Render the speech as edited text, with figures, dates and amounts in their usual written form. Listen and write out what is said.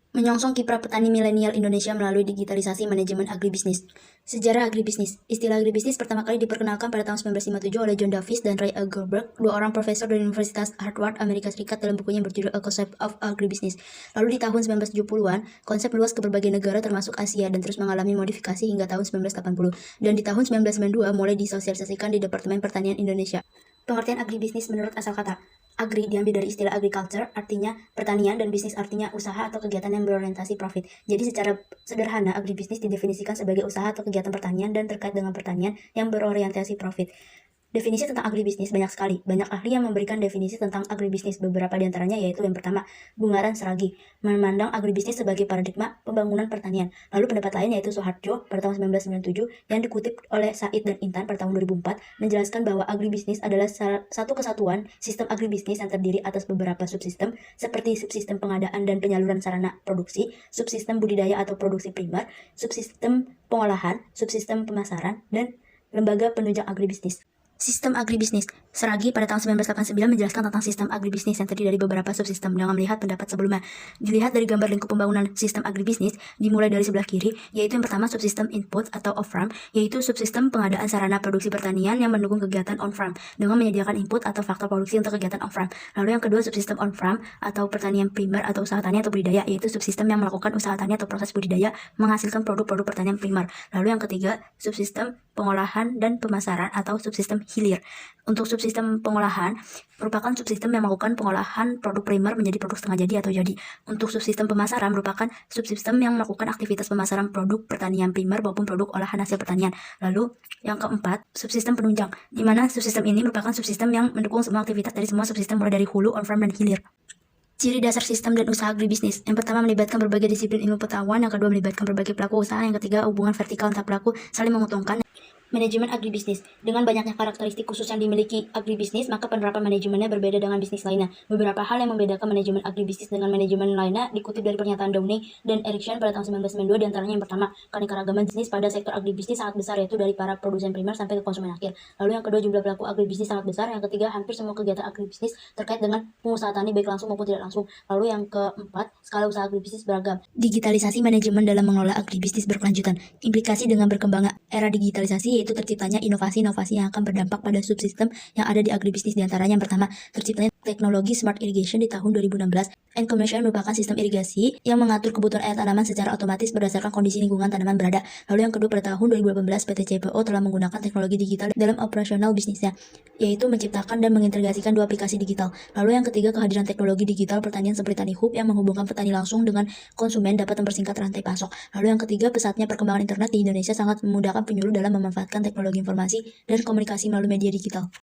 Menyongsong kiprah petani milenial Indonesia melalui digitalisasi manajemen agribisnis. Sejarah agribisnis. Istilah agribisnis pertama kali diperkenalkan pada tahun 1957 oleh John Davis dan Ray Eagleburg, dua orang profesor dari Universitas Harvard, Amerika Serikat, dalam bukunya yang berjudul A Concept of Agribusiness. Lalu di tahun 1970-an, konsep meluas ke berbagai negara termasuk Asia dan terus mengalami modifikasi hingga tahun 1980. Dan di tahun 1992 mulai disosialisasikan di Departemen Pertanian Indonesia. Pengertian agribisnis menurut asal kata. Agri diambil dari istilah agriculture, artinya pertanian, dan bisnis artinya usaha atau kegiatan yang berorientasi profit. Jadi secara sederhana, agribisnis didefinisikan sebagai usaha atau kegiatan pertanian dan terkait dengan pertanian yang berorientasi profit. Definisi tentang agribisnis banyak sekali. Banyak ahli yang memberikan definisi tentang agribisnis. Beberapa di antaranya yaitu yang pertama, Bungaran Seragi, memandang agribisnis sebagai paradigma pembangunan pertanian. Lalu pendapat lain yaitu Soeharjo pada tahun 1997 yang dikutip oleh Said dan Intan pada tahun 2004 menjelaskan bahwa agribisnis adalah satu kesatuan sistem agribisnis yang terdiri atas beberapa subsistem seperti subsistem pengadaan dan penyaluran sarana produksi, subsistem budidaya atau produksi primer, subsistem pengolahan, subsistem pemasaran, dan lembaga penunjang agribisnis. Sistem agribisnis. Seragi pada tahun 1989 menjelaskan tentang sistem agribisnis yang terdiri dari beberapa subsistem dengan melihat pendapat sebelumnya. Dilihat dari gambar lingkup pembangunan sistem agribisnis, dimulai dari sebelah kiri, yaitu yang pertama subsistem input atau off-farm, yaitu subsistem pengadaan sarana produksi pertanian yang mendukung kegiatan on-farm dengan menyediakan input atau faktor produksi untuk kegiatan on-farm. Lalu yang kedua subsistem on-farm atau pertanian primer atau usaha tani atau budidaya, yaitu subsistem yang melakukan usaha tani atau proses budidaya menghasilkan produk-produk pertanian primer. Lalu yang ketiga subsistem pengolahan dan pemasaran atau subsistem hilir. Untuk subsistem pengolahan merupakan subsistem yang melakukan pengolahan produk primer menjadi produk setengah jadi atau jadi. Untuk subsistem pemasaran merupakan subsistem yang melakukan aktivitas pemasaran produk pertanian primer maupun produk olahan hasil pertanian. Lalu yang keempat, subsistem penunjang, di mana subsistem ini merupakan subsistem yang mendukung semua aktivitas dari semua subsistem mulai dari hulu, on-farm, dan hilir. Ciri dasar sistem dan usaha agribisnis. Yang pertama melibatkan berbagai disiplin ilmu pengetahuan, yang kedua melibatkan berbagai pelaku usaha, yang ketiga hubungan vertikal antar pelaku saling menguntungkan. Manajemen agribisnis. Dengan banyaknya karakteristik khusus yang dimiliki agribisnis, maka penerapan manajemennya berbeda dengan bisnis lainnya. Beberapa hal yang membedakan manajemen agribisnis dengan manajemen lainnya dikutip dari pernyataan Downey dan Erickson pada tahun 1992, diantaranya yang pertama, keanekaragaman bisnis pada sektor agribisnis sangat besar, yaitu dari para produsen primer sampai ke konsumen akhir. Lalu yang kedua, jumlah pelaku agribisnis sangat besar. Yang ketiga, hampir semua kegiatan agribisnis terkait dengan pengusaha tani baik langsung maupun tidak langsung. Lalu yang keempat, skala usaha agribisnis beragam. Digitalisasi manajemen dalam mengelola agribisnis berkelanjutan. Implikasi dengan berkembangnya era digitalisasi yaitu terciptanya inovasi-inovasi yang akan berdampak pada subsistem yang ada di agribisnis. Diantaranya yang pertama, terciptanya teknologi smart irrigation di tahun 2016. N-commercial merupakan sistem irigasi yang mengatur kebutuhan air tanaman secara otomatis berdasarkan kondisi lingkungan tanaman berada. Lalu yang kedua, pada tahun 2018 PT CPO telah menggunakan teknologi digital dalam operasional bisnisnya, yaitu menciptakan dan mengintegrasikan dua aplikasi digital. Lalu yang ketiga, kehadiran teknologi digital pertanian seperti Tani Hub yang menghubungkan petani langsung dengan konsumen dapat mempersingkat rantai pasok. Lalu yang ketiga, pesatnya perkembangan internet di Indonesia sangat memudahkan penyuluh dalam memanfaatkan teknologi informasi dan komunikasi melalui media digital.